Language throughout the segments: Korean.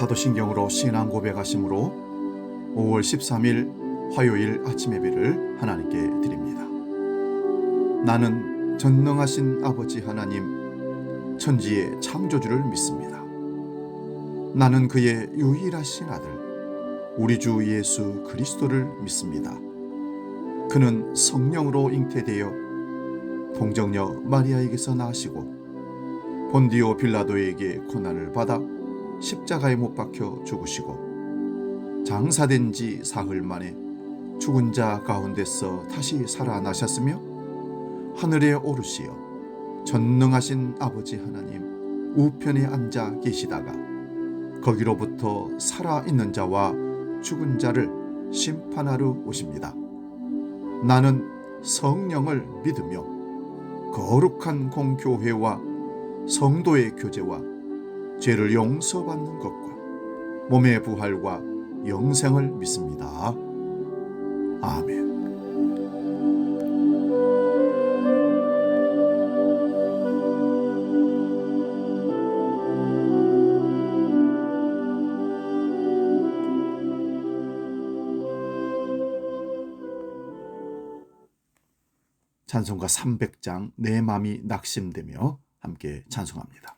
사도신경으로 신앙 고백하심으로 5월 13일 화요일 아침 예배를 하나님께 드립니다. 나는 전능하신 아버지 하나님, 천지의 창조주를 믿습니다. 나는 그의 유일하신 아들, 우리 주 예수 그리스도를 믿습니다. 그는 성령으로 잉태되어 동정녀 마리아에게서 나시고 본디오 빌라도에게 고난을 받아 십자가에 못 박혀 죽으시고 장사된 지 사흘 만에 죽은 자 가운데서 다시 살아나셨으며 하늘에 오르시어 전능하신 아버지 하나님 우편에 앉아 계시다가 거기로부터 살아있는 자와 죽은 자를 심판하러 오십니다. 나는 성령을 믿으며 거룩한 공교회와 성도의 교제와 죄를 용서받는 것과 몸의 부활과 영생을 믿습니다. 아멘. 찬송가 300장 내 맘이 낙심되며 함께 찬송합니다.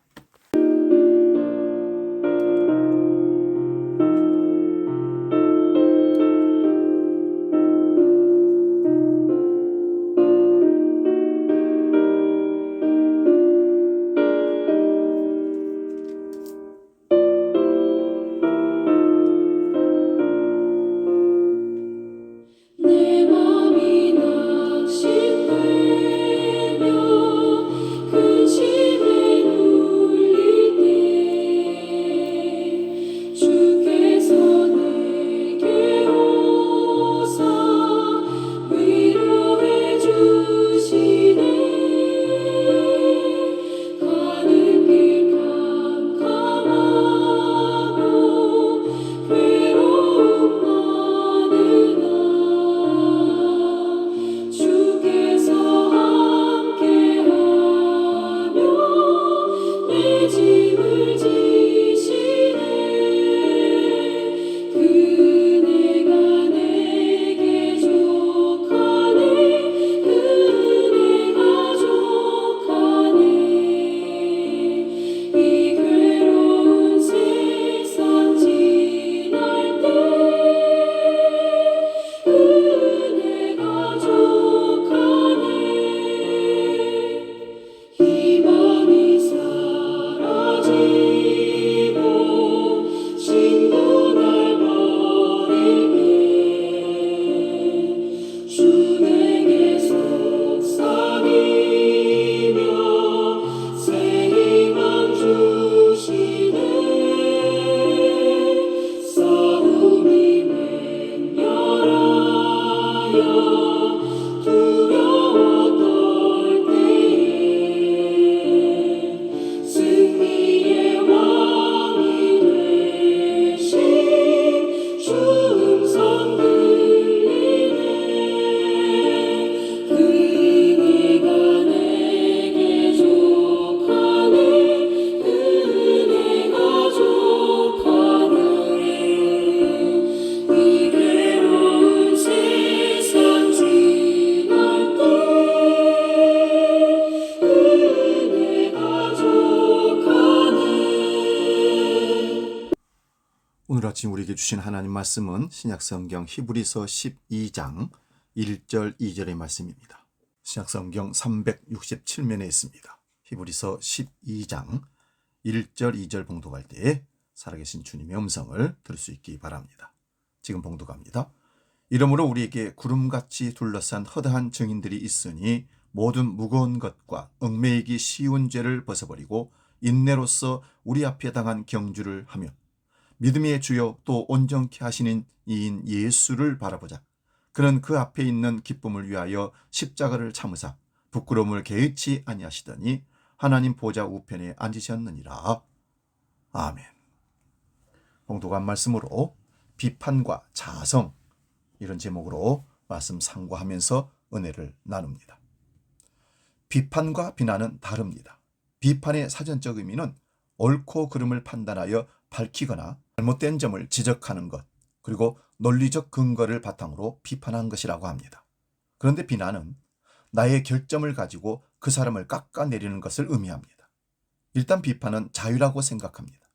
오늘 아침 우리에게 주신 하나님 말씀은 신약성경 히브리서 12장 1절 2절의 말씀입니다. 신약성경 367면에 있습니다. 히브리서 12장 1절 2절 봉독할 때에 살아계신 주님의 음성을 들을 수 있기 바랍니다. 지금 봉독합니다. 이러므로 우리에게 구름같이 둘러싼 허다한 증인들이 있으니 모든 무거운 것과 얽매이기 쉬운 죄를 벗어버리고 인내로서 우리 앞에 당한 경주를 하며 믿음의 주요 또 온전케 하시는 이인 예수를 바라보자. 그는 그 앞에 있는 기쁨을 위하여 십자가를 참으사 부끄러움을 개의치 아니하시더니 하나님 보좌 우편에 앉으셨느니라. 아멘. 봉독한 말씀으로 비판과 자성, 이런 제목으로 말씀 상고하면서 은혜를 나눕니다. 비판과 비난은 다릅니다. 비판의 사전적 의미는 옳고 그름을 판단하여 밝히거나 잘못된 점을 지적하는 것, 그리고 논리적 근거를 바탕으로 비판한 것이라고 합니다. 그런데 비난은 나의 결점을 가지고 그 사람을 깎아내리는 것을 의미합니다. 일단 비판은 자유라고 생각합니다.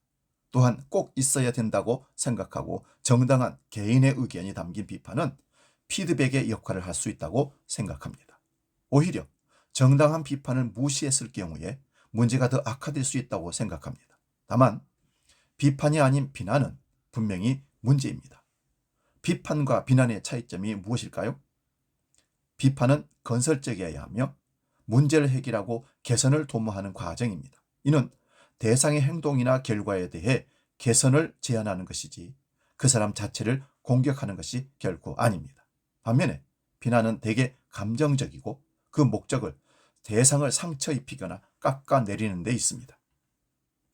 또한 꼭 있어야 된다고 생각하고 정당한 개인의 의견이 담긴 비판은 피드백의 역할을 할 수 있다고 생각합니다. 오히려 정당한 비판을 무시했을 경우에 문제가 더 악화될 수 있다고 생각합니다. 다만 비판이 아닌 비난은 분명히 문제입니다. 비판과 비난의 차이점이 무엇일까요? 비판은 건설적이어야 하며 문제를 해결하고 개선을 도모하는 과정입니다. 이는 대상의 행동이나 결과에 대해 개선을 제안하는 것이지 그 사람 자체를 공격하는 것이 결코 아닙니다. 반면에 비난은 대개 감정적이고 그 목적을 대상을 상처 입히거나 깎아내리는 데 있습니다.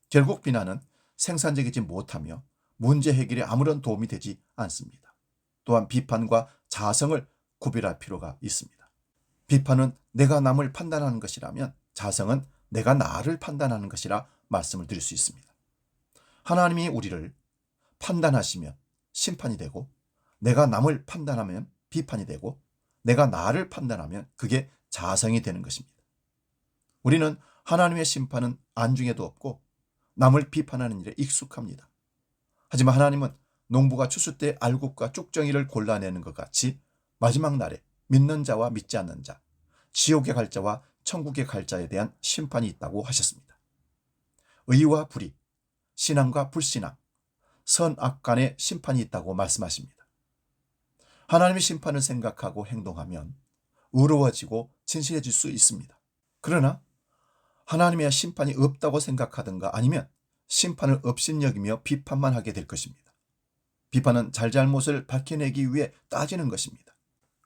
결국 비난은 생산적이지 못하며 문제 해결에 아무런 도움이 되지 않습니다. 또한 비판과 자성을 구별할 필요가 있습니다. 비판은 내가 남을 판단하는 것이라면 자성은 내가 나를 판단하는 것이라 말씀을 드릴 수 있습니다. 하나님이 우리를 판단하시면 심판이 되고, 내가 남을 판단하면 비판이 되고, 내가 나를 판단하면 그게 자성이 되는 것입니다. 우리는 하나님의 심판은 안중에도 없고 남을 비판하는 일에 익숙합니다. 하지만 하나님은 농부가 추수 때 알곡과 쭉정이를 골라내는 것 같이 마지막 날에 믿는 자와 믿지 않는 자, 지옥에 갈 자와 천국에 갈 자에 대한 심판이 있다고 하셨습니다. 의와 불의, 신앙과 불신앙, 선악 간의 심판이 있다고 말씀하십니다. 하나님의 심판을 생각하고 행동하면 의로워지고 진실해질 수 있습니다. 그러나 하나님의 심판이 없다고 생각하든가 아니면 심판을 업신여기며 비판만 하게 될 것입니다. 비판은 잘잘못을 밝혀내기 위해 따지는 것입니다.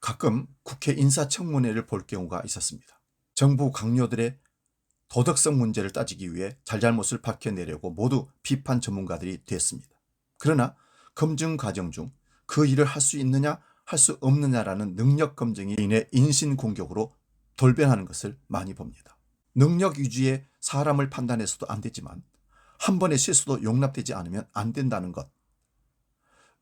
가끔 국회 인사청문회를 볼 경우가 있었습니다. 정부 강요들의 도덕성 문제를 따지기 위해 잘잘못을 밝혀내려고 모두 비판 전문가들이 됐습니다. 그러나 검증 과정 중 그 일을 할 수 있느냐 할 수 없느냐라는 능력 검증이 인의 인신공격으로 돌변하는 것을 많이 봅니다. 능력 위주의 사람을 판단해서도 안 되지만 한 번의 실수도 용납되지 않으면 안 된다는 것.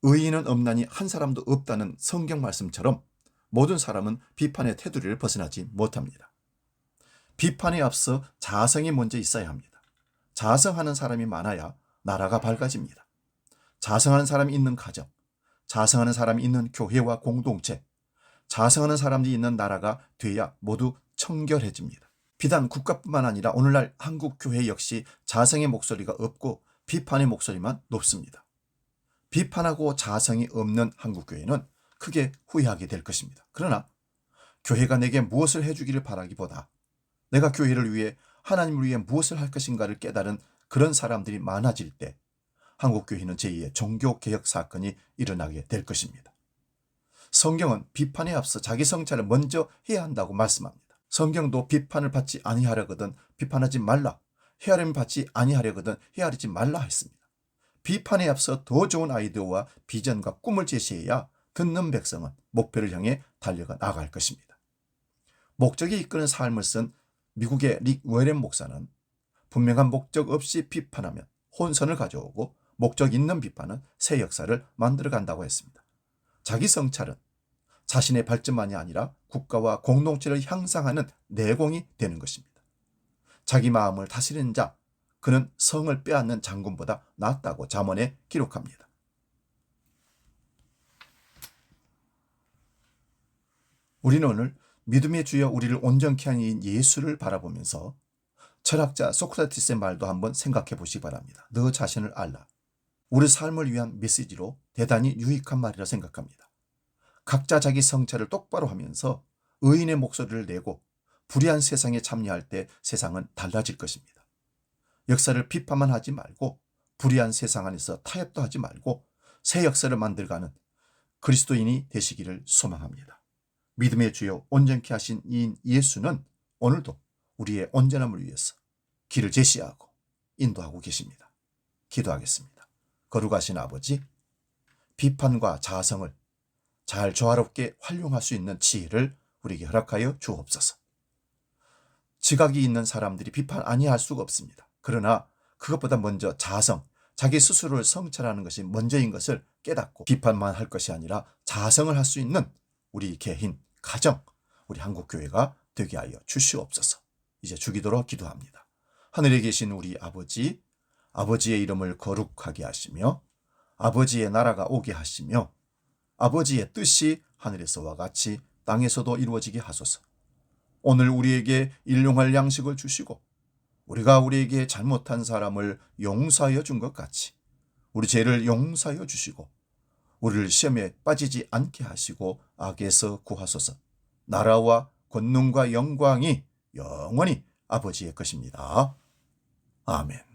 의인은 없나니 한 사람도 없다는 성경 말씀처럼 모든 사람은 비판의 테두리를 벗어나지 못합니다. 비판에 앞서 자성이 먼저 있어야 합니다. 자성하는 사람이 많아야 나라가 밝아집니다. 자성하는 사람이 있는 가정, 자성하는 사람이 있는 교회와 공동체, 자성하는 사람들이 있는 나라가 돼야 모두 청결해집니다. 비단 국가뿐만 아니라 오늘날 한국 교회 역시 자성의 목소리가 없고 비판의 목소리만 높습니다. 비판하고 자성이 없는 한국 교회는 크게 후회하게 될 것입니다. 그러나 교회가 내게 무엇을 해주기를 바라기보다 내가 교회를 위해 하나님을 위해 무엇을 할 것인가를 깨달은 그런 사람들이 많아질 때 한국 교회는 제2의 종교개혁 사건이 일어나게 될 것입니다. 성경은 비판에 앞서 자기 성찰을 먼저 해야 한다고 말씀합니다. 성경도 비판을 받지 아니하려거든 비판하지 말라, 헤아림을 받지 아니하려거든 헤아리지 말라 했습니다. 비판에 앞서 더 좋은 아이디어와 비전과 꿈을 제시해야 듣는 백성은 목표를 향해 달려가 나갈 것입니다. 목적이 이끄는 삶을 쓴 미국의 릭 워렌 목사는 분명한 목적 없이 비판하면 혼선을 가져오고 목적 있는 비판은 새 역사를 만들어간다고 했습니다. 자기 성찰은 자신의 발전만이 아니라 국가와 공동체를 향상하는 내공이 되는 것입니다. 자기 마음을 다스리는 자, 그는 성을 빼앗는 장군보다 낫다고 잠언에 기록합니다. 우리는 오늘 믿음의 주여 우리를 온전케 하는 이인 예수를 바라보면서 철학자 소크라테스의 말도 한번 생각해 보시기 바랍니다. 너 자신을 알라. 우리 삶을 위한 메시지로 대단히 유익한 말이라 생각합니다. 각자 자기 성찰을 똑바로 하면서 의인의 목소리를 내고 불의한 세상에 참여할 때 세상은 달라질 것입니다. 역사를 비판만 하지 말고 불의한 세상 안에서 타협도 하지 말고 새 역사를 만들어가는 그리스도인이 되시기를 소망합니다. 믿음의 주여 온전케 하신 이인 예수는 오늘도 우리의 온전함을 위해서 길을 제시하고 인도하고 계십니다. 기도하겠습니다. 거룩하신 아버지, 비판과 자성을 잘 조화롭게 활용할 수 있는 지혜를 우리에게 허락하여 주옵소서. 지각이 있는 사람들이 비판 아니할 수가 없습니다. 그러나 그것보다 먼저 자성, 자기 스스로를 성찰하는 것이 먼저인 것을 깨닫고 비판만 할 것이 아니라 자성을 할 수 있는 우리 개인, 가정, 우리 한국교회가 되게 하여 주시옵소서. 이제 주기도로 기도합니다. 하늘에 계신 우리 아버지, 아버지의 이름을 거룩하게 하시며 아버지의 나라가 오게 하시며 아버지의 뜻이 하늘에서와 같이 땅에서도 이루어지게 하소서. 오늘 우리에게 일용할 양식을 주시고 우리가 우리에게 잘못한 사람을 용서하여 준 것 같이 우리 죄를 용서하여 주시고 우리를 시험에 빠지지 않게 하시고 악에서 구하소서. 나라와 권능과 영광이 영원히 아버지의 것입니다. 아멘.